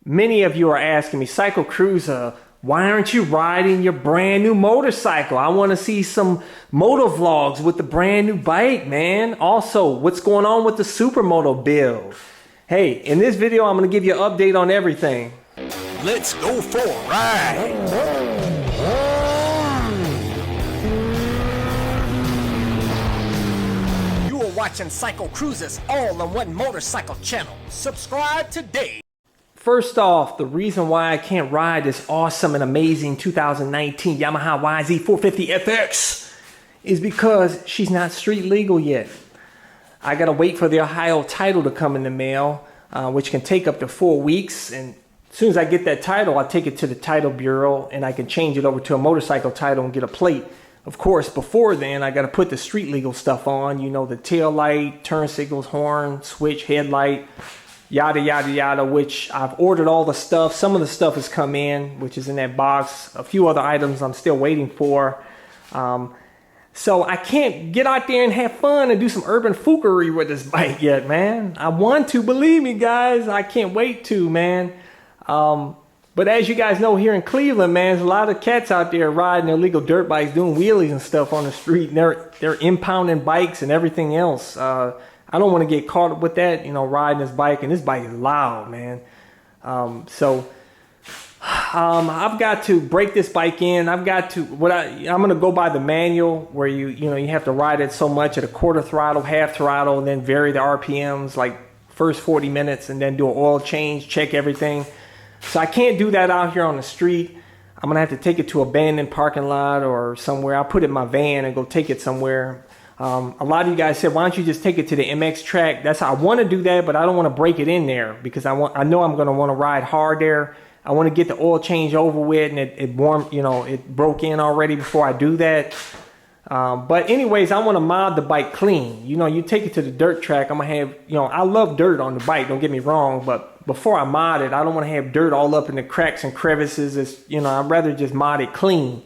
Many of you are asking me, CycleCruza, why aren't you riding your brand new motorcycle? I want to see some moto vlogs with the brand new bike, man. Also, what's going on with the Supermoto build? Hey, in this video, I'm going to give you an update on everything. Let's go for a ride. You are watching CycleCruza's all-in-one motorcycle channel. Subscribe today. First off, the reason why I can't ride this awesome and amazing 2019 Yamaha YZ450FX is because she's not street legal yet. I gotta wait for the Ohio title to come in the mail, which can take up to 4 weeks. And as soon as I get that title, I'll take it to the title bureau and I can change it over to a motorcycle title and get a plate. Of course, before then, I gotta put the street legal stuff on. You know, the tail light, turn signals, horn, switch, headlight, yada yada yada, which I've ordered all the stuff. Some of the stuff has come in, which is in that box. A few other items I'm still waiting for. So I can't get out there and have fun and do some urban foolery with this bike yet, man. I want to, believe me guys, I can't wait to, man. But as you guys know, here in Cleveland, man, there's a lot of cats out there riding illegal dirt bikes, doing wheelies and stuff on the street, and they're impounding bikes and everything else. I don't want to get caught up with that, you know, riding this bike, and this bike is loud, man. I've got to break this bike in. I've got to, I'm going to go by the manual where you have to ride it so much at a quarter throttle, half throttle, and then vary the RPMs like first 40 minutes and then do an oil change, check everything. So I can't do that out here on the street. I'm going to have to take it to an abandoned parking lot or somewhere. I'll put it in my van and go take it somewhere. A lot of you guys said, why don't you just take it to the MX track? That's how I want to do that, but I don't want to break it in there because I know I'm going to want to ride hard there. I want to get the oil change over with, and it broke in already before I do that. But anyways, I want to mod the bike clean. You know, you take it to the dirt track, I'm going to have, I love dirt on the bike, don't get me wrong, but before I mod it, I don't want to have dirt all up in the cracks and crevices. I'd rather just mod it clean.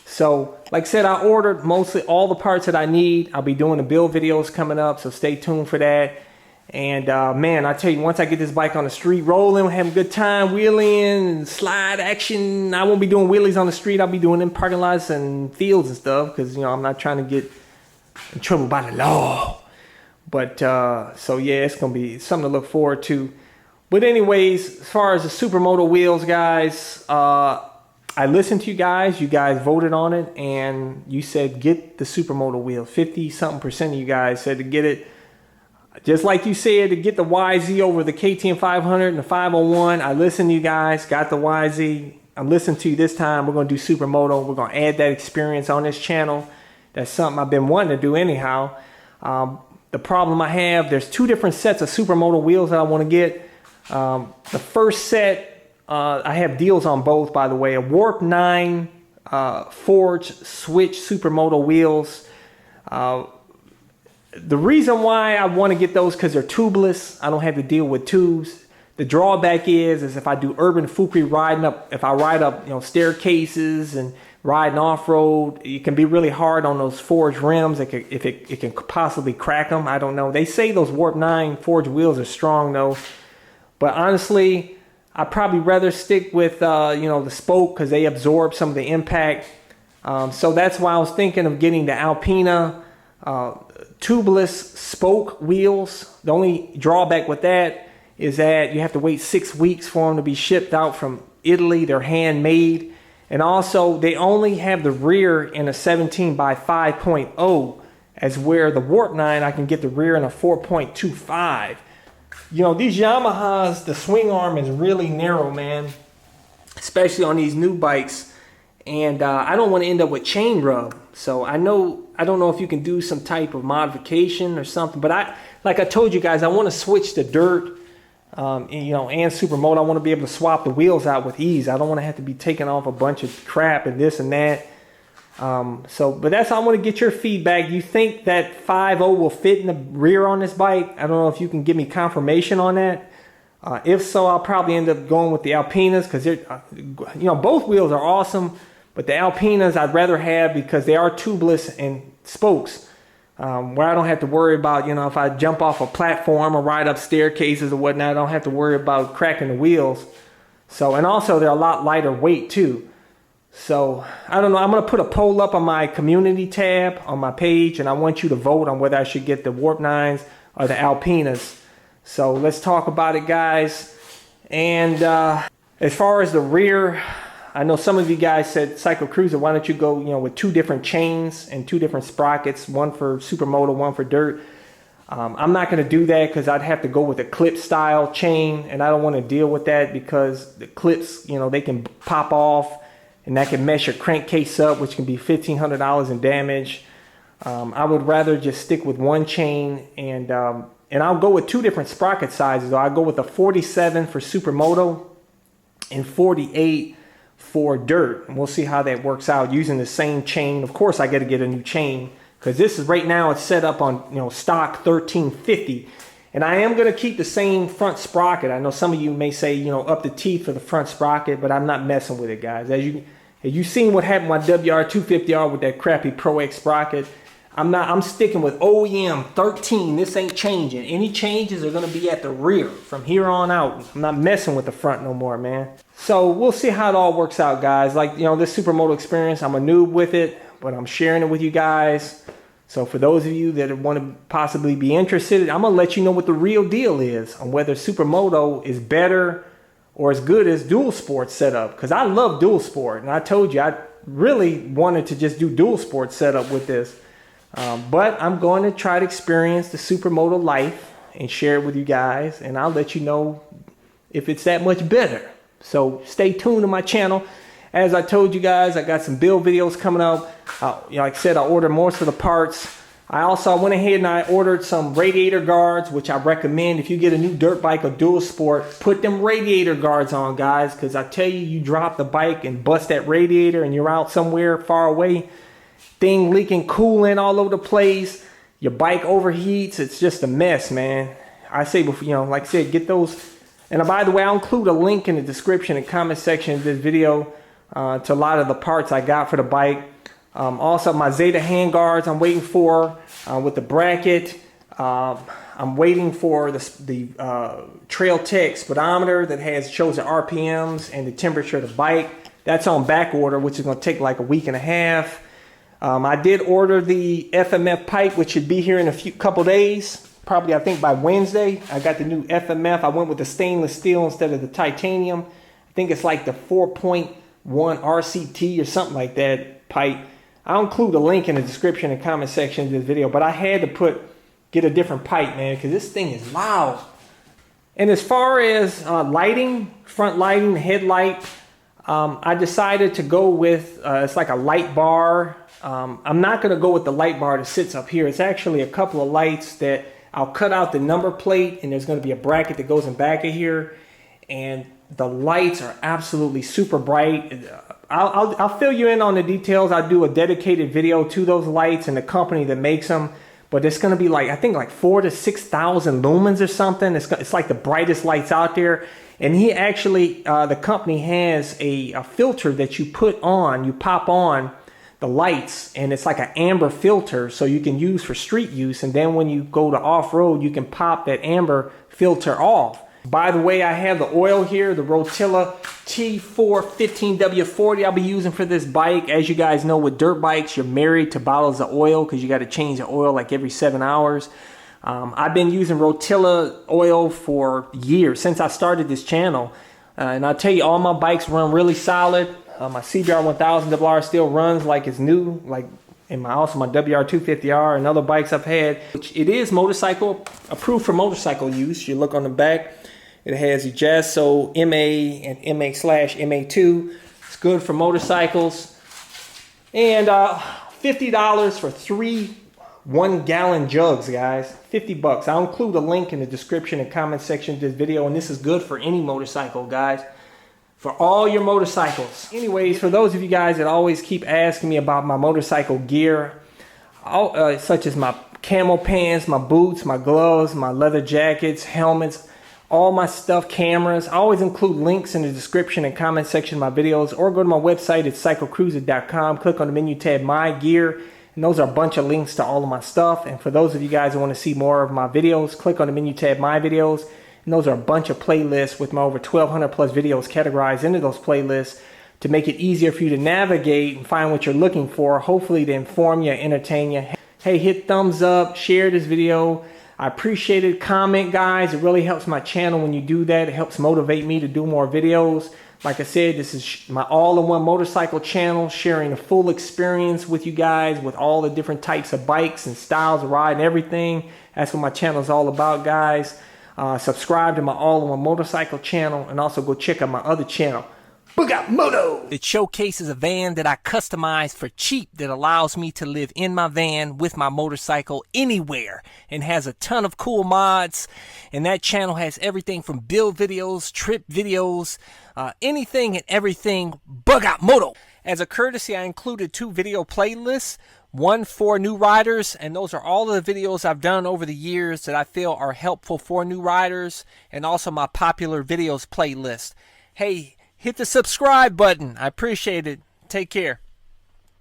So, like I said, I ordered mostly all the parts that I need. I'll be doing the build videos coming up, so stay tuned for that. And man, I tell you, once I get this bike on the street rolling, having a good time, wheeling, slide action, I won't be doing wheelies on the street. I'll be doing in parking lots and fields and stuff because, I'm not trying to get in trouble by the law. But, so yeah, it's going to be something to look forward to. But anyways, as far as the Supermoto wheels, guys, I listened to you guys voted on it, and you said get the Supermoto wheel. 50-something% of you guys said to get it. Just like you said, to get the YZ over the KTM 500 and the 501. I listened to you guys, got the YZ. I'm listening to you this time. We're going to do Supermoto. We're going to add that experience on this channel. That's something I've been wanting to do anyhow. The problem I have, there's two different sets of Supermoto wheels that I want to get. The first set, I have deals on both, by the way. A Warp 9 Forge Switch Supermoto wheels. The reason why I want to get those because they're tubeless. I don't have to deal with tubes. The drawback is if I do urban foolery riding up, if I ride up staircases and riding off-road, it can be really hard on those forged rims. If it can possibly crack them. I don't know. They say those Warp 9 forged wheels are strong though. But honestly, I'd probably rather stick with the spoke because they absorb some of the impact. So that's why I was thinking of getting the Alpina tubeless spoke wheels. The only drawback with that is that you have to wait 6 weeks for them to be shipped out from Italy. They're handmade. And also they only have the rear in a 17 by 5.0 as where the Warp 9 I can get the rear in a 4.25. These Yamahas, the swing arm is really narrow, man, especially on these new bikes. And I don't want to end up with chain rub. So I don't know if you can do some type of modification or something. But like I told you guys, I want to switch to dirt, and Supermoto. I want to be able to swap the wheels out with ease. I don't want to have to be taking off a bunch of crap and this and that. But that's how I want to get your feedback. You think that 5.0 will fit in the rear on this bike? I don't know if you can give me confirmation on that. If so, I'll probably end up going with the Alpinas because they're, both wheels are awesome. But the Alpinas I'd rather have because they are tubeless and spokes. where I don't have to worry about, you know, if I jump off a platform or ride up staircases or whatnot, I don't have to worry about cracking the wheels. So, and also they're a lot lighter weight too. So, I don't know, I'm going to put a poll up on my community tab on my page, and I want you to vote on whether I should get the Warp 9s or the Alpinas. So, let's talk about it, guys. And as far as the rear, I know some of you guys said, CycleCruza, why don't you go, you know, with 2 different chains and 2 different sprockets, one for Supermoto, one for dirt. I'm not going to do that because I'd have to go with a clip style chain, and I don't want to deal with that because the clips, you know, they can pop off, and that can mess your crankcase up, which can be $1,500 in damage. I would rather just stick with 1 chain, and I'll go with 2 different sprocket sizes. I'll go with a 47 for Supermoto and 48 for dirt, and we'll see how that works out using the same chain. Of course, I got to get a new chain because this is right now it's set up on, you know, stock 1350, and I am going to keep the same front sprocket. I know some of you may say, you know, up the teeth for the front sprocket, but I'm not messing with it, guys. As you seen what happened with my WR250R with that crappy Pro X sprocket, I'm sticking with OEM 13. This ain't changing. Any changes are going to be at the rear from here on out. I'm not messing with the front no more, man. So we'll see how it all works out, guys. Like, you know, this Supermoto experience, I'm a noob with it, but I'm sharing it with you guys. So for those of you that want to possibly be interested, I'm going to let you know what the real deal is on whether Supermoto is better or as good as dual sport setup. Because I love dual sport, and I told you I really wanted to just do dual sport setup with this. But I'm going to try to experience the Supermoto life and share it with you guys, and I'll let you know if it's that much better. So stay tuned to my channel. As I told you guys, I got some build videos coming up. You know, like I said, I ordered most of the parts. I also went ahead and I ordered some radiator guards, which I recommend if you get a new dirt bike or dual sport, put them radiator guards on, guys, because I tell you, you drop the bike and bust that radiator and you're out somewhere far away, thing leaking coolant all over the place, your bike overheats, it's just a mess, man. I say, before, you know, like I said, get those. And by the way, I'll include a link in the description and comment section of this video to a lot of the parts I got for the bike. Also, my Zeta handguards I'm waiting for with the bracket. I'm waiting for the Trail Tech speedometer that shows the RPMs and the temperature of the bike. That's on back order, which is going to take like a week and a half. I did order the FMF pipe, which should be here in a couple days. Probably, I think, by Wednesday. I got the new FMF. I went with the stainless steel instead of the titanium. I think it's like the 4.1 RCT or something like that pipe. I'll include a link in the description and comment section of this video, but I had to get a different pipe, man, because this thing is loud. And as far as lighting, front lighting, headlight, I decided to go with, it's like a light bar. I'm not going to go with the light bar that sits up here. It's actually a couple of lights that I'll cut out the number plate, and there's going to be a bracket that goes in back of here. And the lights are absolutely super bright. I'll fill you in on the details. I'll do a dedicated video to those lights and the company that makes them. But it's going to be like, I think like 4,000 to 6,000 lumens or something. It's like the brightest lights out there. And he actually, the company has a filter that you put on, you pop on the lights, and it's like an amber filter so you can use for street use. And then when you go to off-road, you can pop that amber filter off. By the way, I have the oil here, the Rotilla T415W40 I'll be using for this bike. As you guys know, with dirt bikes, you're married to bottles of oil because you got to change the oil like every 7 hours. I've been using Rotilla oil for years, since I started this channel. And I'll tell you, all my bikes run really solid. My CBR 1000 WR still runs like it's new, like in my WR250R and other bikes I've had. It is motorcycle approved for motorcycle use. You look on the back, it has a Jasso MA and MA/MA2. It's good for motorcycles. And $50 for 3 1-gallon jugs, guys. $50. I'll include a link in the description and comment section of this video, and this is good for any motorcycle, guys. For all your motorcycles. Anyways, for those of you guys that always keep asking me about my motorcycle gear, such as my camo pants, my boots, my gloves, my leather jackets, helmets, all my stuff, cameras, I always include links in the description and comment section of my videos, or go to my website at CycleCruza.com, click on the menu tab, My Gear, and And those are a bunch of links to all of my stuff. And for those of you guys who want to see more of my videos, click on the menu tab, My Videos. And those are a bunch of playlists with my over 1,200 plus videos categorized into those playlists to make it easier for you to navigate and find what you're looking for, hopefully to inform you, entertain you. Hey, hit thumbs up, share this video. I appreciate it. Comment, guys. It really helps my channel when you do that. It helps motivate me to do more videos. Like I said, this is my all-in-one motorcycle channel, sharing the full experience with you guys with all the different types of bikes and styles of ride and everything. That's what my channel is all about, guys. Subscribe to my all-in-one motorcycle channel, and also go check out my other channel, Moto. It showcases a van that I customized for cheap that allows me to live in my van with my motorcycle anywhere, and has a ton of cool mods. And that channel has everything from build videos, trip videos, anything and everything Moto. As a courtesy, I included 2 video playlists, one for new riders, and those are all of the videos I've done over the years that I feel are helpful for new riders, and also my popular videos playlist. Hey, hit the subscribe button. I appreciate it. Take care.